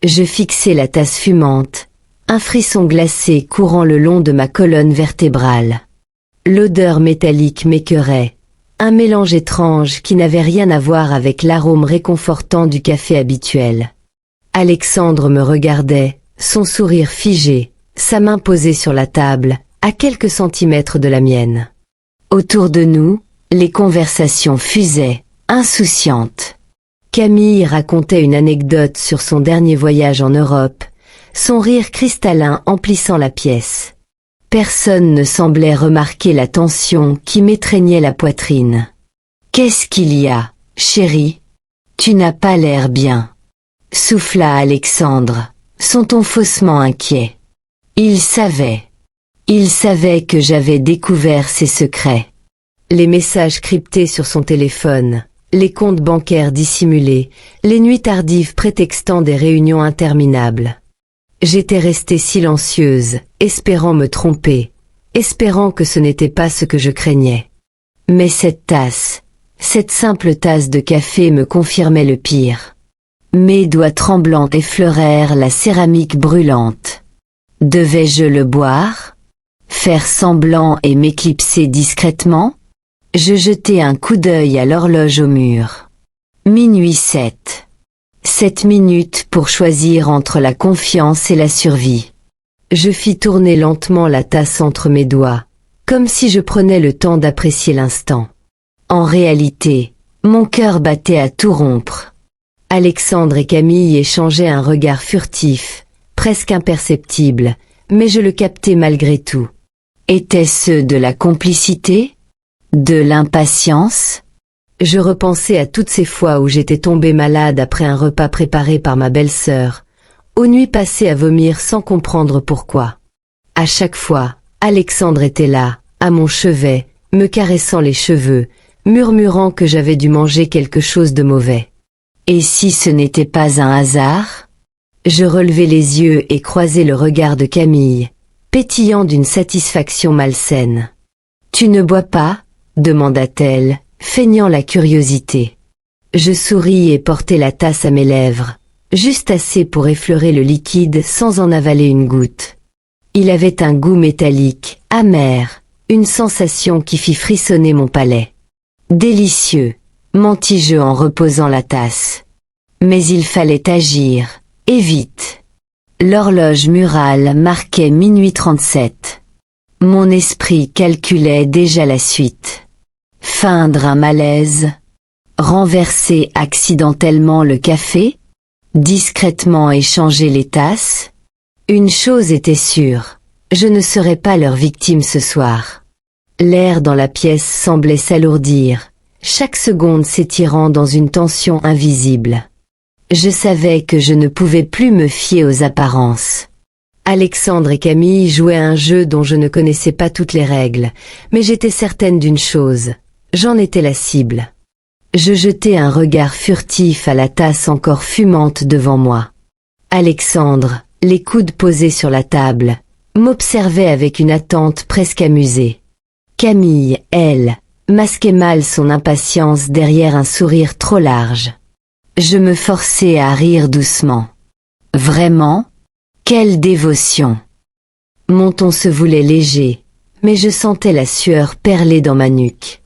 Je fixai la tasse fumante, un frisson glacé courant le long de ma colonne vertébrale. L'odeur métallique m'écœurait, un mélange étrange qui n'avait rien à voir avec l'arôme réconfortant du café habituel. Alexandre me regardait, son sourire figé, sa main posée sur la table, à quelques centimètres de la mienne. Autour de nous, les conversations fusaient, insouciantes. Camille racontait une anecdote sur son dernier voyage en Europe, son rire cristallin emplissant la pièce. Personne ne semblait remarquer la tension qui m'étreignait la poitrine. « Qu'est-ce qu'il y a, chérie ? Tu n'as pas l'air bien. » souffla Alexandre, son ton faussement inquiet. Il savait que j'avais découvert ses secrets. Les messages cryptés sur son téléphone, les comptes bancaires dissimulés, les nuits tardives prétextant des réunions interminables. J'étais restée silencieuse, espérant me tromper, espérant que ce n'était pas ce que je craignais. Mais cette simple tasse de café me confirmait le pire. Mes doigts tremblants effleurèrent la céramique brûlante. Devais-je le boire? Faire semblant et m'éclipser discrètement? Je jetai un coup d'œil à l'horloge au mur. Minuit 7. 7 minutes pour choisir entre la confiance et la survie. Je fis tourner lentement la tasse entre mes doigts, comme si je prenais le temps d'apprécier l'instant. En réalité, mon cœur battait à tout rompre. Alexandre et Camille échangeaient un regard furtif, presque imperceptible, mais je le captai malgré tout. Étaient-ce de la complicité? De l'impatience? Je repensais à toutes ces fois où j'étais tombée malade après un repas préparé par ma belle-sœur, aux nuits passées à vomir sans comprendre pourquoi. À chaque fois, Alexandre était là, à mon chevet, me caressant les cheveux, murmurant que j'avais dû manger quelque chose de mauvais. Et si ce n'était pas un hasard? Je relevai les yeux et croisai le regard de Camille, pétillant d'une satisfaction malsaine. « Tu ne bois pas ?» demanda-t-elle, feignant la curiosité. Je souris et portai la tasse à mes lèvres, juste assez pour effleurer le liquide sans en avaler une goutte. Il avait un goût métallique, amer, une sensation qui fit frissonner mon palais. Délicieux, mentis-je en reposant la tasse. Mais il fallait agir, et vite. L'horloge murale marquait minuit 37. Mon esprit calculait déjà la suite. Feindre un malaise? Renverser accidentellement le café? Discrètement échanger les tasses? Une chose était sûre, je ne serais pas leur victime ce soir. L'air dans la pièce semblait s'alourdir, chaque seconde s'étirant dans une tension invisible. Je savais que je ne pouvais plus me fier aux apparences. Alexandre et Camille jouaient à un jeu dont je ne connaissais pas toutes les règles, mais j'étais certaine d'une chose. J'en étais la cible. Je jetai un regard furtif à la tasse encore fumante devant moi. Alexandre, les coudes posés sur la table, m'observait avec une attente presque amusée. Camille, elle, masquait mal son impatience derrière un sourire trop large. Je me forçai à rire doucement. Vraiment? Quelle dévotion! Mon ton se voulait léger, mais je sentais la sueur perler dans ma nuque.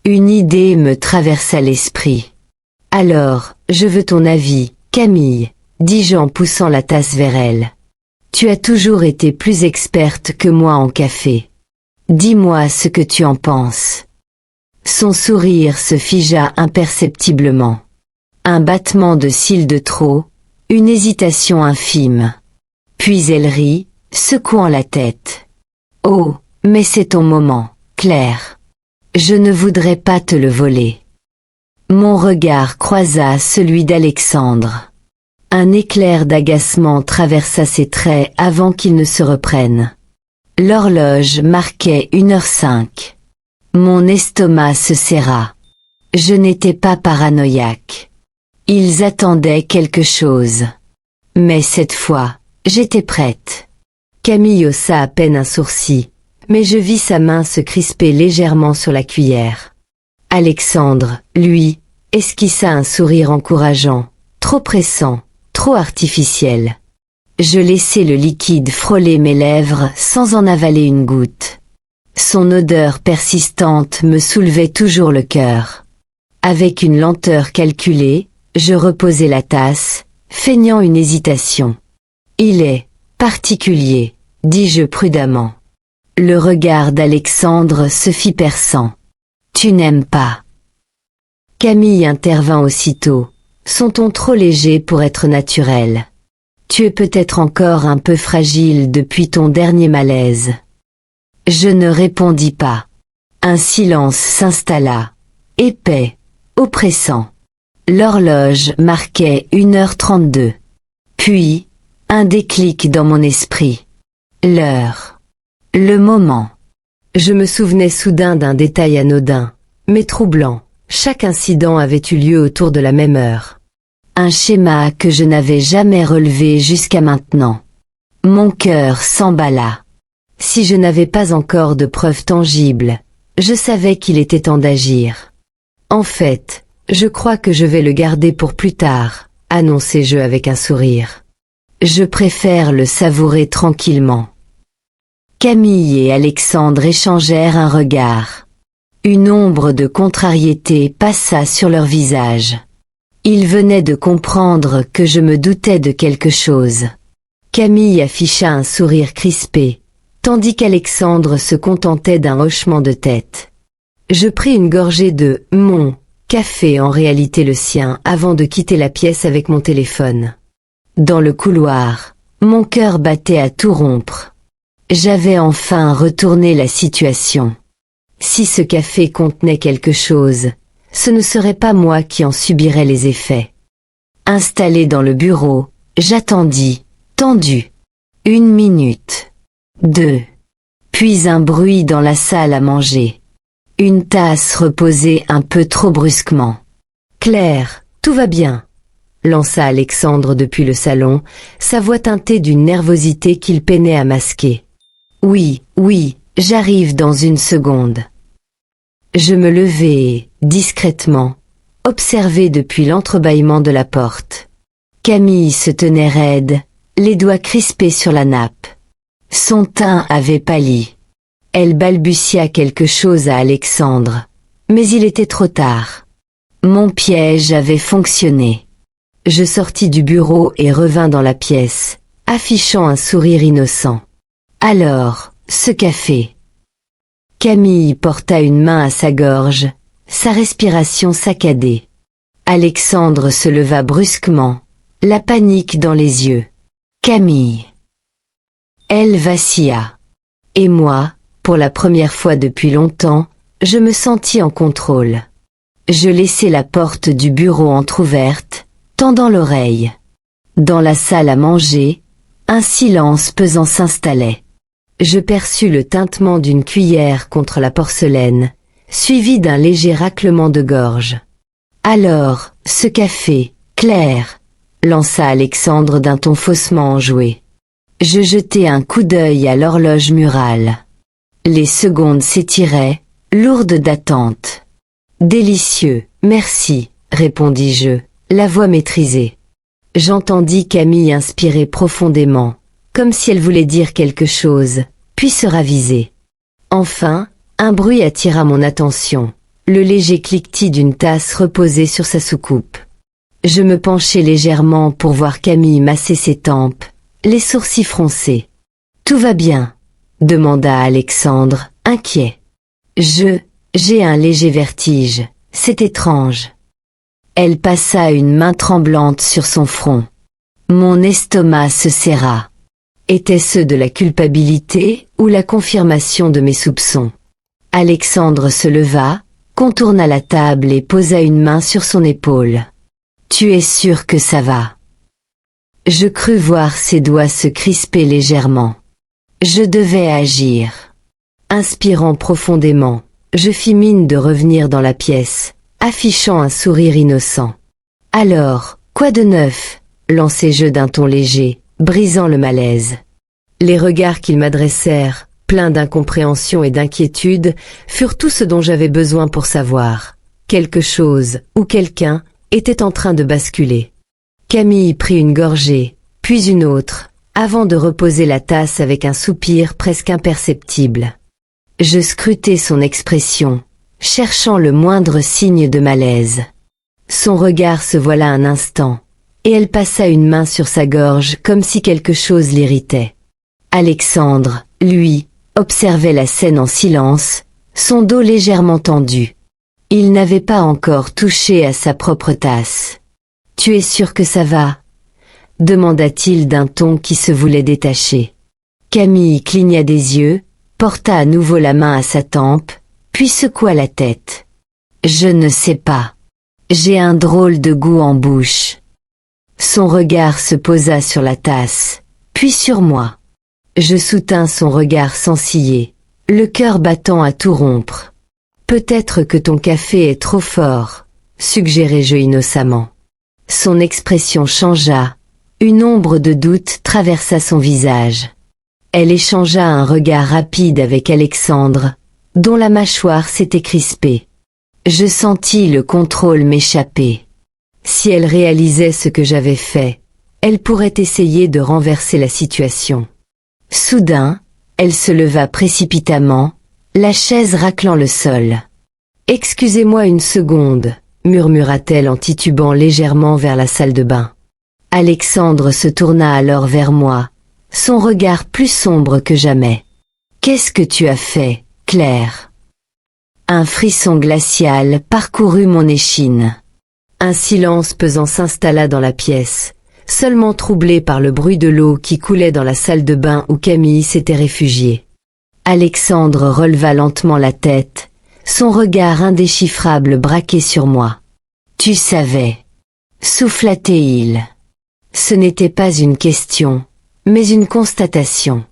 Une idée me traversa l'esprit. « Alors, je veux ton avis, Camille, » dis-je en poussant la tasse vers elle. « Tu as toujours été plus experte que moi en café. Dis-moi ce que tu en penses. » Son sourire se figea imperceptiblement. Un battement de cils de trop, une hésitation infime. Puis elle rit, secouant la tête. « Oh, mais c'est ton moment, Claire. Je ne voudrais pas te le voler. » Mon regard croisa celui d'Alexandre. Un éclair d'agacement traversa ses traits avant qu'il ne se reprenne. L'horloge marquait 1h05. Mon estomac se serra. Je n'étais pas paranoïaque. Ils attendaient quelque chose. Mais cette fois, j'étais prête. Camille haussa à peine un sourcil, mais je vis sa main se crisper légèrement sur la cuillère. Alexandre, lui, esquissa un sourire encourageant, trop pressant, trop artificiel. Je laissai le liquide frôler mes lèvres sans en avaler une goutte. Son odeur persistante me soulevait toujours le cœur. Avec une lenteur calculée, je reposai la tasse, feignant une hésitation. « Il est particulier », dis-je prudemment. Le regard d'Alexandre se fit perçant. « Tu n'aimes pas ?» Camille intervint aussitôt, son ton trop léger pour être naturel. « Tu es peut-être encore un peu fragile depuis ton dernier malaise. » Je ne répondis pas. Un silence s'installa, épais, oppressant. L'horloge marquait 1h32. Puis, un déclic dans mon esprit. L'heure. Le moment. Je me souvenais soudain d'un détail anodin, mais troublant. Chaque incident avait eu lieu autour de la même heure. Un schéma que je n'avais jamais relevé jusqu'à maintenant. Mon cœur s'emballa. Si je n'avais pas encore de preuves tangibles, je savais qu'il était temps d'agir. En fait, je crois que je vais le garder pour plus tard, annonçai-je avec un sourire. Je préfère le savourer tranquillement. Camille et Alexandre échangèrent un regard. Une ombre de contrariété passa sur leur visage. Ils venaient de comprendre que je me doutais de quelque chose. Camille afficha un sourire crispé, tandis qu'Alexandre se contentait d'un hochement de tête. Je pris une gorgée de « mon » café, en réalité le sien, avant de quitter la pièce avec mon téléphone. Dans le couloir, mon cœur battait à tout rompre. J'avais enfin retourné la situation. Si ce café contenait quelque chose, ce ne serait pas moi qui en subirais les effets. Installé dans le bureau, j'attendis, tendu. 1 minute. 2. Puis un bruit dans la salle à manger. Une tasse reposée un peu trop brusquement. « Claire, tout va bien », lança Alexandre depuis le salon, sa voix teintée d'une nervosité qu'il peinait à masquer. « Oui, j'arrive dans 1 seconde. » Je me levai, discrètement, observé depuis l'entrebâillement de la porte. Camille se tenait raide, les doigts crispés sur la nappe. Son teint avait pâli. Elle balbutia quelque chose à Alexandre, mais il était trop tard. Mon piège avait fonctionné. Je sortis du bureau et revins dans la pièce, affichant un sourire innocent. Alors, ce café. Camille porta une main à sa gorge, sa respiration saccadée. Alexandre se leva brusquement, la panique dans les yeux. Camille. Elle vacilla. Et moi, pour la première fois depuis longtemps, je me sentis en contrôle. Je laissai la porte du bureau entr'ouverte, tendant l'oreille. Dans la salle à manger, un silence pesant s'installait. Je perçus le tintement d'une cuillère contre la porcelaine, suivi d'un léger raclement de gorge. « Alors, ce café, Claire », lança Alexandre d'un ton faussement enjoué. Je jetai un coup d'œil à l'horloge murale. Les secondes s'étiraient, lourdes d'attente. « Délicieux, merci », répondis-je, la voix maîtrisée. J'entendis Camille inspirer profondément, comme si elle voulait dire quelque chose, puis se raviser. Enfin, un bruit attira mon attention, le léger cliquetis d'une tasse reposée sur sa soucoupe. Je me penchai légèrement pour voir Camille masser ses tempes, les sourcils froncés. « Tout va bien ?» demanda Alexandre, inquiet. J'ai un léger vertige, c'est étrange. Elle passa une main tremblante sur son front. Mon estomac se serra. Était-ce de la culpabilité ou la confirmation de mes soupçons? Alexandre se leva, contourna la table et posa une main sur son épaule. « Tu es sûr que ça va ?» Je crus voir ses doigts se crisper légèrement. Je devais agir. Inspirant profondément, je fis mine de revenir dans la pièce, affichant un sourire innocent. « Alors, quoi de neuf ?» lançai-je d'un ton léger, brisant le malaise. Les regards qu'ils m'adressèrent, pleins d'incompréhension et d'inquiétude, furent tout ce dont j'avais besoin pour savoir. Quelque chose, ou quelqu'un, était en train de basculer. Camille prit une gorgée, puis une autre, avant de reposer la tasse avec un soupir presque imperceptible. Je scrutai son expression, cherchant le moindre signe de malaise. Son regard se voila un instant, et elle passa une main sur sa gorge comme si quelque chose l'irritait. Alexandre, lui, observait la scène en silence, son dos légèrement tendu. Il n'avait pas encore touché à sa propre tasse. « Tu es sûr que ça va ?» demanda-t-il d'un ton qui se voulait détaché. Camille cligna des yeux, porta à nouveau la main à sa tempe, puis secoua la tête. « Je ne sais pas. J'ai un drôle de goût en bouche. » Son regard se posa sur la tasse, puis sur moi. Je soutins son regard sans ciller, le cœur battant à tout rompre. « Peut-être que ton café est trop fort, » suggérai-je innocemment. Son expression changea, une ombre de doute traversa son visage. Elle échangea un regard rapide avec Alexandre, dont la mâchoire s'était crispée. Je sentis le contrôle m'échapper. Si elle réalisait ce que j'avais fait, elle pourrait essayer de renverser la situation. Soudain, elle se leva précipitamment, la chaise raclant le sol. « Excusez-moi une seconde », murmura-t-elle en titubant légèrement vers la salle de bain. Alexandre se tourna alors vers moi, son regard plus sombre que jamais. « Qu'est-ce que tu as fait, Claire ?» Un frisson glacial parcourut mon échine. Un silence pesant s'installa dans la pièce, seulement troublé par le bruit de l'eau qui coulait dans la salle de bain où Camille s'était réfugiée. Alexandre releva lentement la tête, son regard indéchiffrable braqué sur moi. « Tu savais » souffla-t-il. Ce n'était pas une question, mais une constatation.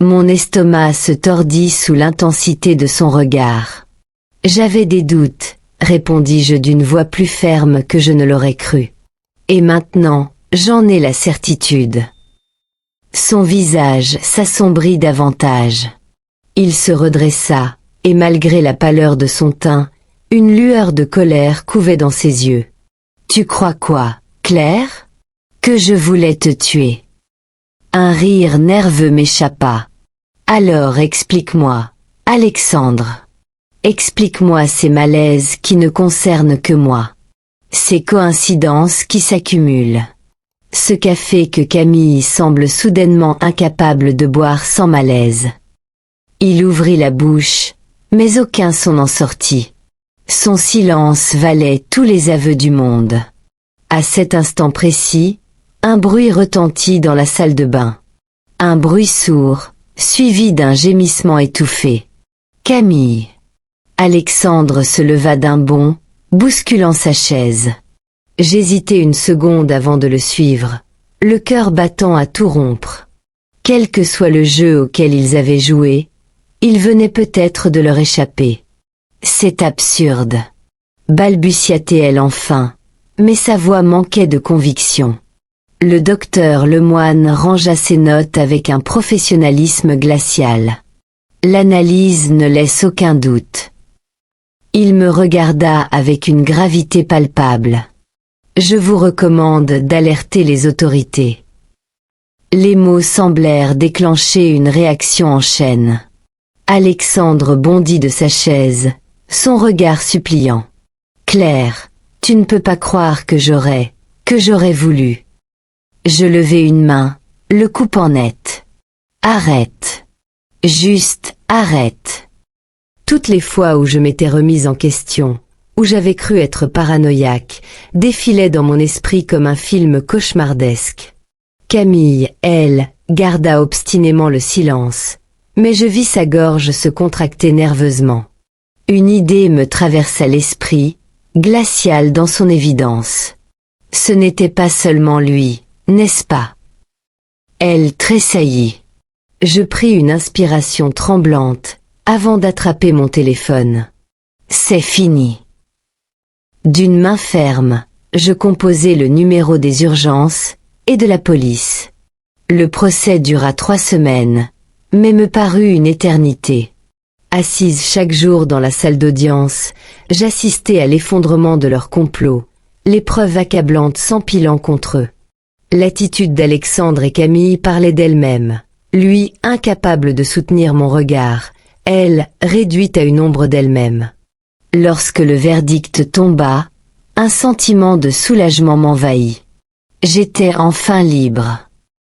Mon estomac se tordit sous l'intensité de son regard. « J'avais des doutes », répondis-je d'une voix plus ferme que je ne l'aurais cru. « Et maintenant, j'en ai la certitude. » Son visage s'assombrit davantage. Il se redressa, et malgré la pâleur de son teint, une lueur de colère couvait dans ses yeux. « Tu crois quoi, Claire ? Que je voulais te tuer ?» Un rire nerveux m'échappa. « Alors explique-moi, Alexandre. Explique-moi ces malaises qui ne concernent que moi. Ces coïncidences qui s'accumulent. Ce café que Camille semble soudainement incapable de boire sans malaise. » Il ouvrit la bouche, mais aucun son n'en sortit. Son silence valait tous les aveux du monde. À cet instant précis, un bruit retentit dans la salle de bain. Un bruit sourd, suivi d'un gémissement étouffé. « Camille !» Alexandre se leva d'un bond, bousculant sa chaise. J'hésitai une seconde avant de le suivre, le cœur battant à tout rompre. Quel que soit le jeu auquel ils avaient joué, il venait peut-être de leur échapper. « C'est absurde !» balbutia-t-elle enfin, mais sa voix manquait de conviction. Le docteur Lemoine rangea ses notes avec un professionnalisme glacial. L'analyse ne laisse aucun doute. Il me regarda avec une gravité palpable. « Je vous recommande d'alerter les autorités. » Les mots semblèrent déclencher une réaction en chaîne. Alexandre bondit de sa chaise, son regard suppliant. « Claire, tu ne peux pas croire que j'aurais voulu. » Je levai une main, le coupant net. « Arrête. Juste, arrête. » Toutes les fois où je m'étais remise en question, où j'avais cru être paranoïaque, défilaient dans mon esprit comme un film cauchemardesque. Camille, elle, garda obstinément le silence, mais je vis sa gorge se contracter nerveusement. Une idée me traversa l'esprit, glaciale dans son évidence. Ce n'était pas seulement lui, n'est-ce pas? Elle tressaillit. Je pris une inspiration tremblante, avant d'attraper mon téléphone. C'est fini. D'une main ferme, je composai le numéro des urgences et de la police. Le procès dura 3 semaines, mais me parut une éternité. Assise chaque jour dans la salle d'audience, j'assistais à l'effondrement de leur complot, l'épreuve accablante s'empilant contre eux. L'attitude d'Alexandre et Camille parlait d'elle-même. Lui, incapable de soutenir mon regard, elle, réduite à une ombre d'elle-même. Lorsque le verdict tomba, un sentiment de soulagement m'envahit. J'étais enfin libre.